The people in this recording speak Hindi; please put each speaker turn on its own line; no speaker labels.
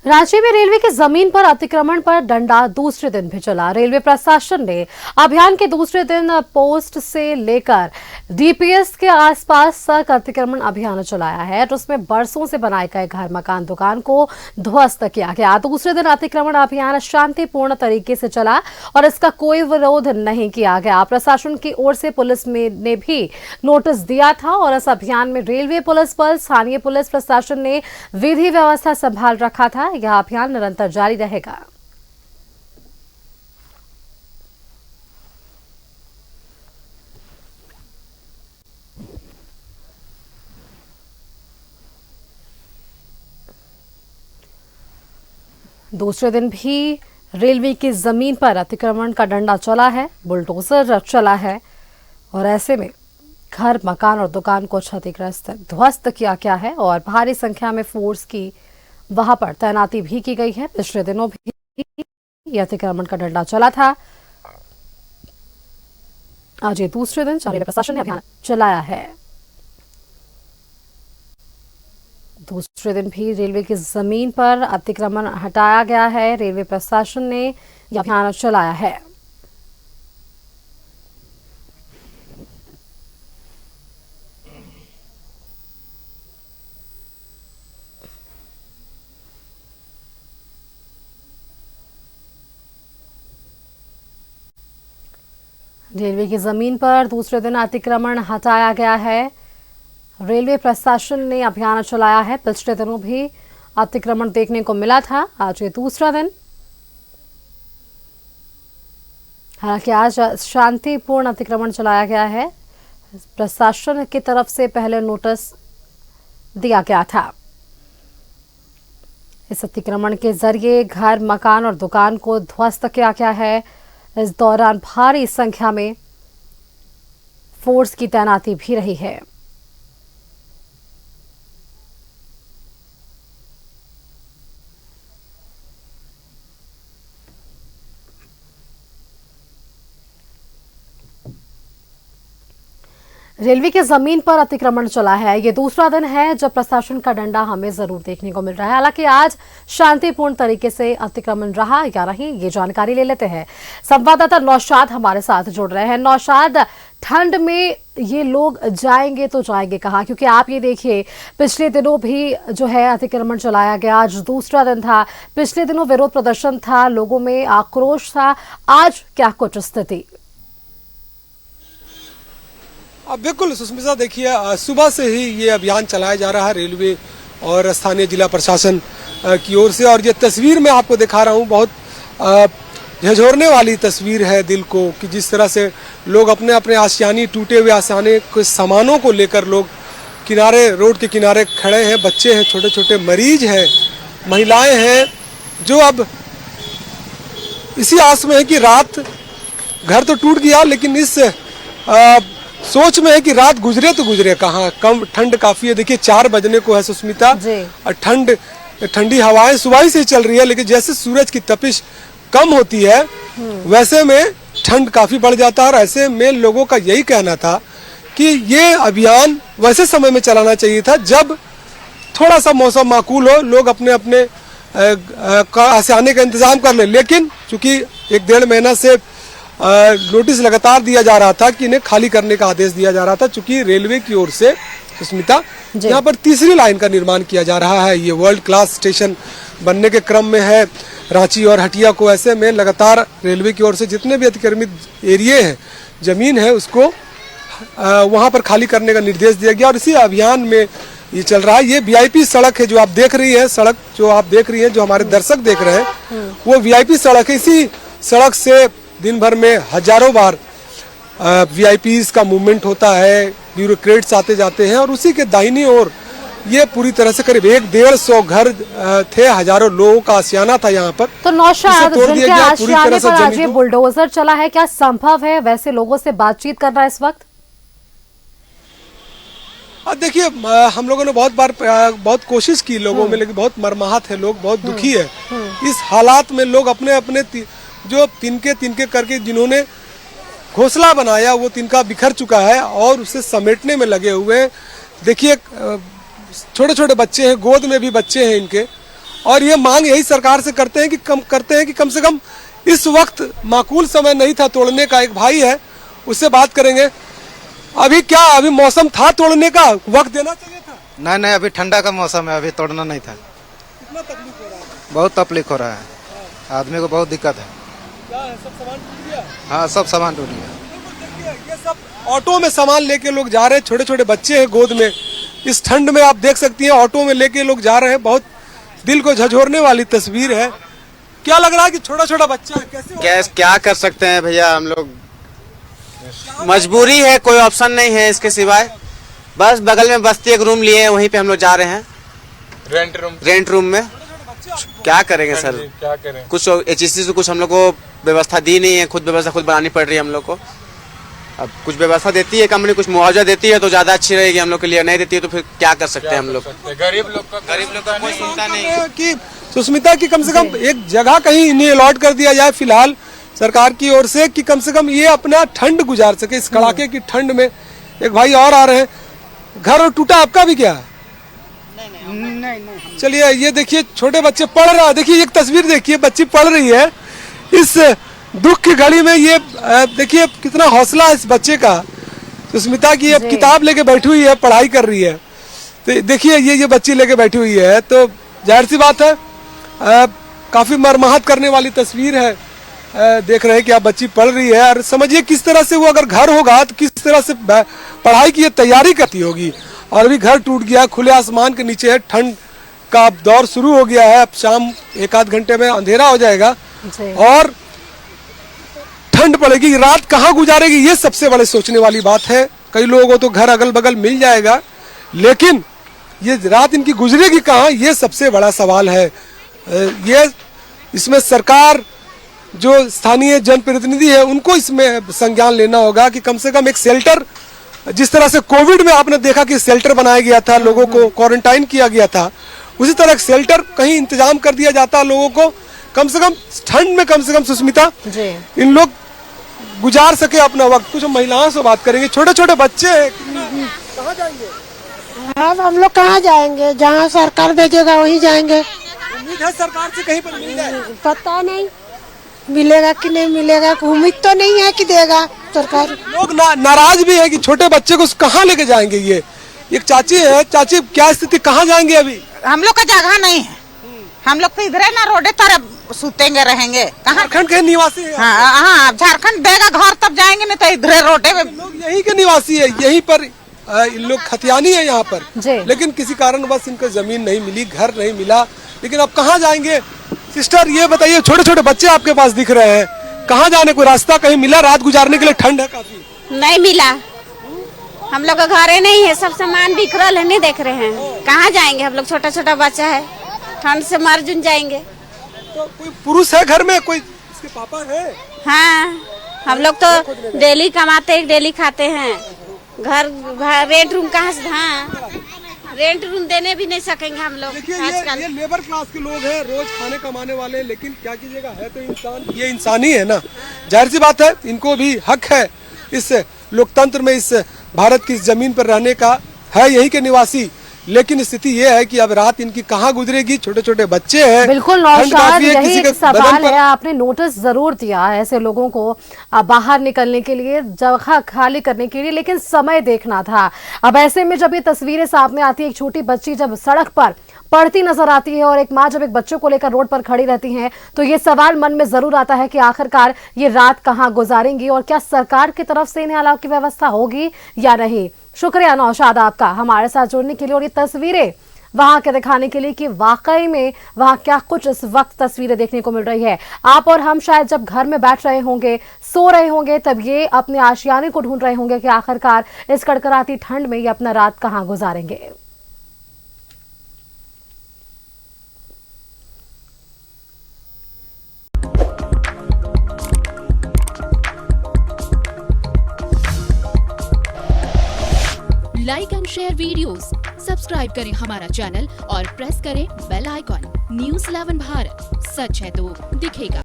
रांची में रेलवे की जमीन पर अतिक्रमण पर डंडा दूसरे दिन भी चला। रेलवे प्रशासन ने अभियान के दूसरे दिन पोस्ट से लेकर डीपीएस के आसपास तक अतिक्रमण अभियान चलाया है। तो उसमें बरसों से बनाए गए घर, मकान, दुकान को ध्वस्त किया गया। दूसरे दिन अतिक्रमण अभियान शांतिपूर्ण तरीके से चला और इसका कोई विरोध नहीं किया गया। प्रशासन की ओर से पुलिस ने भी नोटिस दिया था और इस अभियान में रेलवे पुलिस बल, स्थानीय पुलिस प्रशासन ने विधि व्यवस्था संभाल रखा था। यह अभियान निरंतर जारी रहेगा। दूसरे दिन भी रेलवे की जमीन पर अतिक्रमण का डंडा चला है, बुलडोजर चला है और ऐसे में घर, मकान और दुकान को क्षतिग्रस्त, ध्वस्त किया गया है और भारी संख्या में फोर्स की वहां पर तैनाती भी की गई है। पिछले दिनों भी यह अतिक्रमण का डंडा चला था। आज ये दूसरे दिन रेलवे प्रशासन ने अभियान चलाया है। दूसरे दिन भी रेलवे की जमीन पर अतिक्रमण हटाया गया है। रेलवे प्रशासन ने यह अभियान चलाया है। रेलवे की जमीन पर दूसरे दिन अतिक्रमण हटाया गया है। रेलवे प्रशासन ने अभियान चलाया है। पिछले दिनों भी अतिक्रमण देखने को मिला था। आज ये दूसरा दिन, हालांकि आज शांतिपूर्ण अतिक्रमण चलाया गया है। प्रशासन की तरफ से पहले नोटिस दिया गया था। इस अतिक्रमण के जरिए घर, मकान और दुकान को ध्वस्त किया गया है। इस दौरान भारी संख्या में फोर्स की तैनाती भी रही है। रेलवे की जमीन पर अतिक्रमण चला है। ये दूसरा दिन है जब प्रशासन का डंडा हमें जरूर देखने को मिल रहा है। हालांकि आज शांतिपूर्ण तरीके से अतिक्रमण रहा या नहीं, ये जानकारी ले लेते हैं। संवाददाता नौशाद हमारे साथ जुड़ रहे हैं। नौशाद, ठंड में ये लोग जाएंगे तो जाएंगे कहाँ? क्योंकि आप ये देखिए, पिछले दिनों भी जो है अतिक्रमण चलाया गया। आज दूसरा दिन था। पिछले दिनों विरोध प्रदर्शन था, लोगों में आक्रोश था। आज क्या कुछ स्थिति?
बिल्कुल सुष्मिता, देखिए सुबह से ही ये अभियान चलाया जा रहा है रेलवे और स्थानीय जिला प्रशासन की ओर से। और ये तस्वीर मैं आपको दिखा रहा हूँ, बहुत झंझोरने वाली तस्वीर है दिल को, कि जिस तरह से लोग अपने अपने आशियानी, टूटे हुए आशियाने के सामानों को लेकर लोग किनारे, रोड के किनारे खड़े हैं। बच्चे हैं, छोटे छोटे मरीज हैं, महिलाएं हैं, जो अब इसी आस में है कि रात, घर तो टूट गया लेकिन इस सोच में है कि रात गुजरे तो गुजरे कहाँ। कम ठंड काफी है। देखिए 4 बजने को है सुष्मिता, और ठंडी हवाएं सुबह से ही चल रही है। लेकिन जैसे सूरज की तपिश कम होती है वैसे में ठंड काफी बढ़ जाता है। और ऐसे में लोगों का यही कहना था कि ये अभियान वैसे समय में चलाना चाहिए था जब थोड़ा सा मौसम माकूल हो, लोग अपने अपने आने का इंतजाम कर ले। लेकिन चूंकि 1-1.5 महीना से नोटिस लगातार दिया जा रहा था कि इन्हें खाली करने का आदेश दिया जा रहा था, चूंकि रेलवे की ओर से सुष्मिता यहाँ पर तीसरी लाइन का निर्माण किया जा रहा है। ये वर्ल्ड क्लास स्टेशन बनने के क्रम में है रांची और हटिया को। ऐसे में लगातार रेलवे की ओर से जितने भी अतिक्रमित एरिए हैं, जमीन है, उसको वहाँ पर खाली करने का निर्देश दिया गया। और इसी अभियान में ये चल रहा है। ये वीआईपी सड़क है जो आप देख रही है, सड़क जो आप देख रही है, जो हमारे दर्शक देख रहे हैं, वो वीआईपी सड़क है। इसी सड़क से दिन भर में हजारों बार वीआईपीज का मूवमेंट होता है, ब्यूरोक्रेट्स आते जाते हैं। और उसी के दाहिनी ओर ये पूरी तरह से करीब 100-150 घर थे, हजारों लोगों का आशियाना था यहाँ पर।
तो नौशाद, जिनके आशियाने पर आज ये बुलडोजर चला है, क्या संभव है वैसे लोगों से बातचीत करना इस वक्त?
देखिए, हम लोगों ने बहुत कोशिश की लोगों में, लेकिन बहुत मर्माहत है, लोग बहुत दुखी है। इस हालात में लोग अपने अपने जो तिनके करके जिन्होंने घोंसला बनाया, वो तिनका बिखर चुका है और उसे समेटने में लगे हुए हैं। देखिए छोटे छोटे बच्चे हैं, गोद में भी बच्चे हैं इनके, और ये मांग यही सरकार से करते हैं कि कम से कम इस वक्त माकूल समय नहीं था तोड़ने का। एक भाई है, उससे बात करेंगे। अभी मौसम था तोड़ने का, वक्त देना चाहिए था।
नहीं, अभी ठंडा का मौसम है, अभी तोड़ना नहीं था।
कितना तकलीफ हो रहा है?
बहुत तकलीफ हो रहा है, आदमी को बहुत दिक्कत है।
क्या है, सब सामान टूट गया?
हाँ, सब सामान टूट गया।
देखिए, ये सब ऑटो में सामान लेके लोग जा रहे हैं, छोटे छोटे बच्चे हैं गोद में। इस ठंड में आप देख सकती हैं, ऑटो में लेके लोग जा रहे हैं। बहुत दिल को झंझोरने वाली तस्वीर है। क्या लग रहा है कि छोटा छोटा बच्चा है, कैसे
क्या कर सकते हैं भैया, हम लोग मजबूरी है, कोई ऑप्शन नहीं है इसके सिवाय। बस बगल में बस्ती एक रूम लिए हैं, वहीं पे हम लोग जा रहे हैं रेंट रूम में। क्या करेंगे सर,
क्या करें?
कुछ HEC से कुछ हम लोग को व्यवस्था दी नहीं है, खुद व्यवस्था खुद बनानी पड़ रही है हम लोग को। अब कुछ व्यवस्था देती है कंपनी, कुछ मुआवजा देती है तो ज्यादा अच्छी रहेगी हम लोग के लिए, नहीं देती है तो फिर क्या कर सकते हैं हम लोग।
गरीब लोग का
कोई चिंता नहीं है
कि सुष्मिता की कम से कम एक जगह कहीं इन्हें अलॉट कर दिया जाए फिलहाल सरकार की ओर से, कि कम से कम ये अपना ठंड गुजार सके इस कड़ाके की ठंड में। एक भाई और आ रहे हैं, घर टूटा आपका भी क्या? नहीं। चलिए, ये देखिए छोटे बच्चे पढ़ रहा है। देखिए एक तस्वीर देखिए, बच्ची पढ़ रही है इस दुख की घड़ी में। ये देखिए कितना हौसला है इस बच्चे का। सुष्मिता की अब किताब लेके बैठी हुई है, पढ़ाई कर रही है। तो देखिए ये बच्ची लेके बैठी हुई है, तो जाहिर सी बात है काफी मर्माहत करने वाली तस्वीर है। देख रहे हैं कि आप बच्ची पढ़ रही है, और समझिए किस तरह से वो अगर घर होगा तो किस तरह से पढ़ाई की तैयारी करती होगी। और अभी घर टूट गया, खुले आसमान के नीचे है, ठंड का अब दौर शुरू हो गया है। अब शाम एक आध घंटे में अंधेरा हो जाएगा और ठंड पड़ेगी। रात कहाँ गुजारेगी, ये सबसे बड़े सोचने वाली बात है। कई लोगों को तो घर अगल बगल मिल जाएगा, लेकिन ये रात इनकी गुजरेगी कहाँ, ये सबसे बड़ा सवाल है। ये इसमें सरकार, जो स्थानीय जनप्रतिनिधि है, उनको इसमें संज्ञान लेना होगा कि कम से कम एक शेल्टर, जिस तरह से कोविड में आपने देखा कि शेल्टर बनाया गया था, लोगों को क्वारंटाइन किया गया था, उसी तरह शेल्टर कहीं इंतजाम कर दिया जाता लोगों को। कम से कम ठंड में कम से कम सुष्मिता इन लोग गुजार सके अपना वक्त। कुछ महिलाओं से बात करेंगे, छोटे छोटे बच्चे हैं, कहाँ जाएंगे?
अब हम लोग कहाँ जाएंगे, जहाँ सरकार भेजेगा वहीं जाएंगे।
उम्मीद है सरकार से कहीं पर मिल जाए,
पता नहीं मिलेगा कि नहीं मिलेगा, उम्मीद तो नहीं है कि देगा सरकार।
लोग नाराज भी है कि छोटे बच्चे को कहाँ लेके जाएंगे। ये एक चाची है, चाची क्या स्थिति, कहाँ जाएंगे? अभी
हम लोग का जगह नहीं है, हम लोग तो इधर ना रोडे तरफ सुतेंगे रहेंगे। कहाँ?
झारखंड के निवासी है।
हाँ, झारखंड देगा घर तब जाएंगे, नहीं तो इधर रोडे में।
लोग यही के निवासी है, यहीं पर इन लोग खतियानी है यहाँ पर, लेकिन किसी कारणवश इनको जमीन नहीं मिली, घर नहीं मिला। लेकिन अब कहाँ जाएंगे? सिस्टर ये बताइए, छोटे छोटे बच्चे आपके पास दिख रहे हैं, कहाँ जाने, कोई रास्ता कहीं मिला रात गुजारने के लिए? ठंड है काफी।
नहीं मिला, हम लोग का घरे नहीं है, सब सामान बिखरल है, नहीं देख रहे हैं, कहाँ जाएंगे हम लोग, छोटा छोटा बच्चा है, ठंड से मर जुन जाएंगे।
तो कोई पुरुष है घर में, कोई इसके पापा है?
हाँ, हम लोग तो डेली कमाते हैं, डेली खाते हैं। घर रेंट रूम कहाँ से? हाँ, रेंट रूम देने भी नहीं सकेंगे हम लोग।
देखिए ये लेबर क्लास के लोग हैं, रोज खाने कमाने वाले, लेकिन क्या कीजिएगा, है तो इंसान, ये इंसान ही है ना। जाहिर सी बात है, इनको भी हक है इस लोकतंत्र में, इस भारत की जमीन पर रहने का, है यही के निवासी। लेकिन स्थिति ये है कि अब रात इनकी कहाँ गुजरेगी, छोटे छोटे बच्चे हैं।
बिल्कुल नौशाद, यही एक सवाल है। आपने नोटिस जरूर दिया है ऐसे लोगों को बाहर निकलने के लिए, जगह खाली करने के लिए, लेकिन समय देखना था। अब ऐसे में जब ये तस्वीरें सामने आती है, एक छोटी बच्ची जब सड़क पर पढ़ती नजर आती है और एक माँ जब एक बच्चों को लेकर रोड पर खड़ी रहती हैं, तो ये सवाल मन में जरूर आता है कि आखिरकार ये रात कहाँ गुजारेंगी और क्या सरकार की तरफ से इन्हें अलाव की व्यवस्था होगी या नहीं। शुक्रिया नौशाद आपका हमारे साथ जुड़ने के लिए और ये तस्वीरें वहां के दिखाने के लिए कि वाकई में वहां क्या कुछ इस वक्त तस्वीरें देखने को मिल रही है। आप और हम शायद जब घर में बैठ रहे होंगे, सो रहे होंगे, तब ये अपने आशियाने को ढूंढ रहे होंगे कि आखिरकार इस कड़कड़ाती ठंड में ये अपना रात कहाँ गुजारेंगे।
Like and share videos, subscribe करें हमारा चैनल और प्रेस करें बेल आइकॉन। न्यूज़ 11 भारत, सच है तो दिखेगा।